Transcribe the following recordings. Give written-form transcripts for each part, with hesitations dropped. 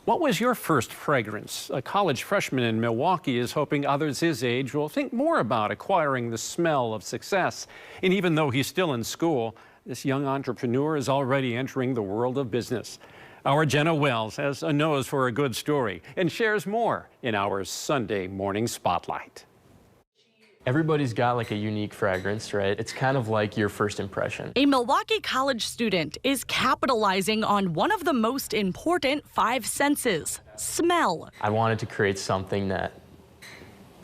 What was your first fragrance? A college freshman in Milwaukee is hoping others his age will think more about acquiring the smell of success. And even though he's still in school, this young entrepreneur is already entering the world of business. Our Jenna Wells has a nose for a good story and shares more in our Sunday morning spotlight. Everybody's got like a unique fragrance, right? It's kind of like your first impression. A Milwaukee college student is capitalizing on one of the most important 5 senses, smell. I wanted to create something that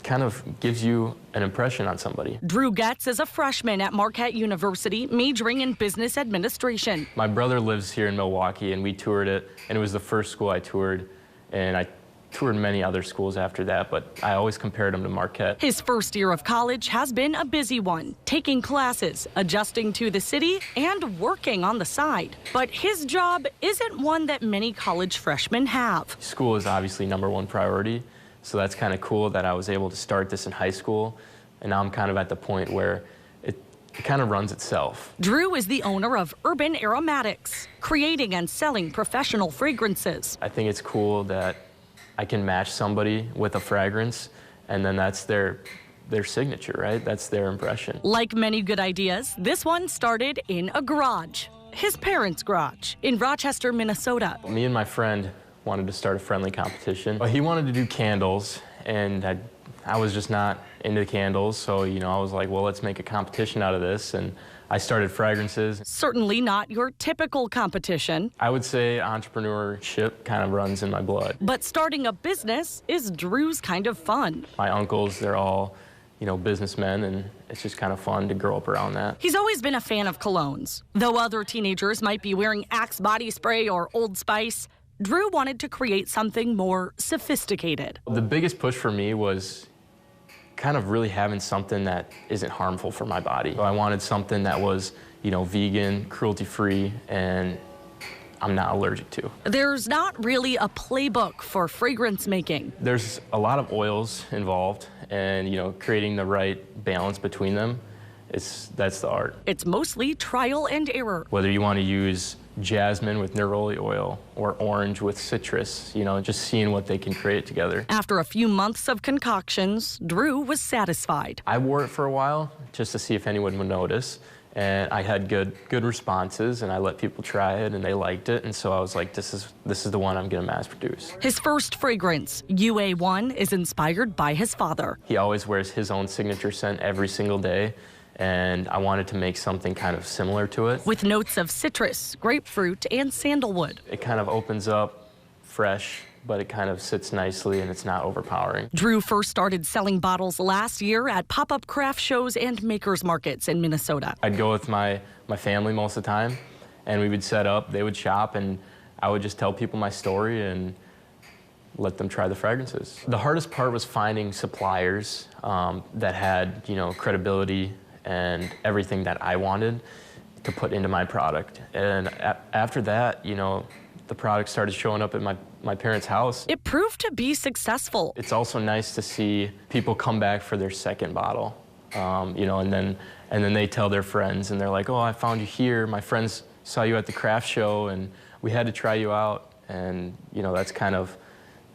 kind of gives you an impression on somebody. Drew Getz is a freshman at Marquette University, majoring in business administration. My brother lives here in Milwaukee, and we toured it, and it was the first school I toured, and I toured many other schools after that, but I always compared them to Marquette. His first year of college has been a busy one, taking classes, adjusting to the city, and working on the side. But his job isn't one that many college freshmen have. School is obviously #1 priority, so that's kind of cool that I was able to start this in high school, and now I'm kind of at the point where it kind of runs itself. Drew is the owner of Urbane Aromatics, creating and selling professional fragrances. I think it's cool that I can match somebody with a fragrance, and then that's their signature, right? That's their impression. Like many good ideas, this one started in a garage, his parents' garage in Rochester, Minnesota. Me and my friend wanted to start a friendly competition. He wanted to do candles, and I was just not into candles, so I was like, well, let's make a competition out of this, and I started fragrances. Certainly not your typical competition. I would say entrepreneurship kind of runs in my blood. But starting a business is Drew's kind of fun. My uncles, they're all, businessmen, and it's just kind of fun to grow up around that. He's always been a fan of colognes. Though other teenagers might be wearing Axe body spray or Old Spice, Drew wanted to create something more sophisticated. The biggest push for me was kind of really having something that isn't harmful for my body. So I wanted something that was, vegan, cruelty-free, and I'm not allergic to. There's not really a playbook for fragrance making. There's a lot of oils involved, and creating the right balance between them, that's the art. It's mostly trial and error. Whether you want to use jasmine with neroli oil or orange with citrus, just seeing what they can create together. After a few months of concoctions, Drew was satisfied. I wore it for a while just to see if anyone would notice, and I had good responses, and I let people try it, and they liked it, and so I was like, this is the one I'm going to mass produce. His first fragrance, UA1, is inspired by his father. He always wears his own signature scent every single day, and I wanted to make something kind of similar to it. With notes of citrus, grapefruit, and sandalwood. It kind of opens up fresh, but it kind of sits nicely and it's not overpowering. Drew first started selling bottles last year at pop-up craft shows and makers markets in Minnesota. I'd go with my family most of the time, and we would set up, they would shop, and I would just tell people my story and let them try the fragrances. The hardest part was finding suppliers that had, credibility and everything that I wanted to put into my product. And after that, the product started showing up at my parents' house. It proved to be successful. It's also nice to see people come back for their second bottle, and then they tell their friends, and they're like, oh, I found you here. My friends saw you at the craft show, and we had to try you out. And, that's kind of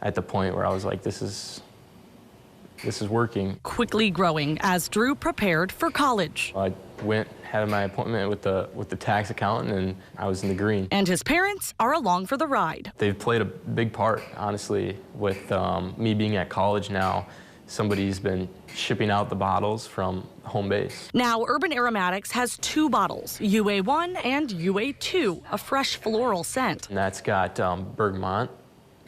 at the point where I was like, this is working. Quickly growing as Drew prepared for college. I had my appointment with the tax accountant, and I was in the green. And his parents are along for the ride. They've played a big part, honestly, with me being at college now. Somebody's been shipping out the bottles from home base. Now, Urbane Aromatics has 2 bottles, UA1 and UA2, a fresh floral scent. And that's got bergamot,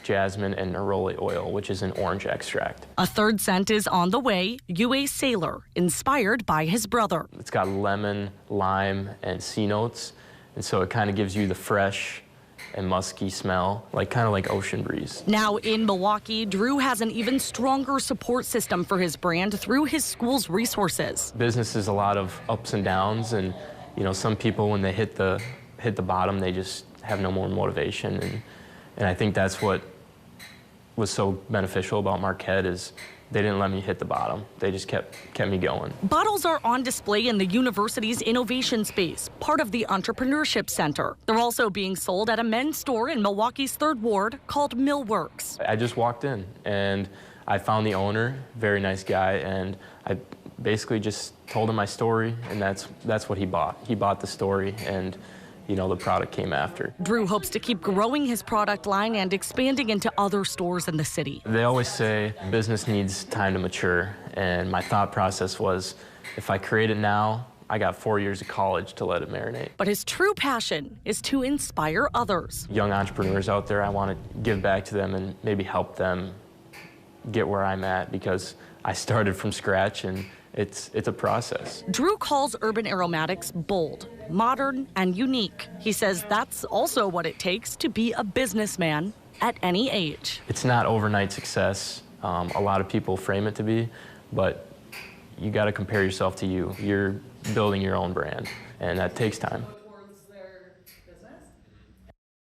jasmine, and neroli oil, which is an orange extract. A third scent is on the way, UA Sailor, inspired by his brother. It's got lemon, lime, and sea notes, and so it kind of gives you the fresh and musky smell, kind of like ocean breeze. Now in Milwaukee, Drew has an even stronger support system for his brand through his school's resources. Business is a lot of ups and downs, and some people, when they hit the bottom, they just have no more motivation, and I think that's what was so beneficial about Marquette is, they didn't let me hit the bottom. They just kept me going. Bottles are on display in the university's innovation space, part of the Entrepreneurship Center. They're also being sold at a men's store in Milwaukee's 3rd Ward called Millworks. I just walked in and I found the owner, very nice guy, and I basically just told him my story, and that's what he bought. He bought the story, and you know, the product came after. Drew hopes to keep growing his product line and expanding into other stores in the city. They always say business needs time to mature, and my thought process was, if I create it now, I got 4 years of college to let it marinate. But his true passion is to inspire others. Young entrepreneurs out there, I want to give back to them and maybe help them get where I'm at, because I started from scratch, and it's a process. Drew calls Urbane Aromatics bold, modern, and unique. He says that's also what it takes to be a businessman at any age. It's not overnight success. A lot of people frame it to be, but you got to compare yourself to you. You're building your own brand, and that takes time.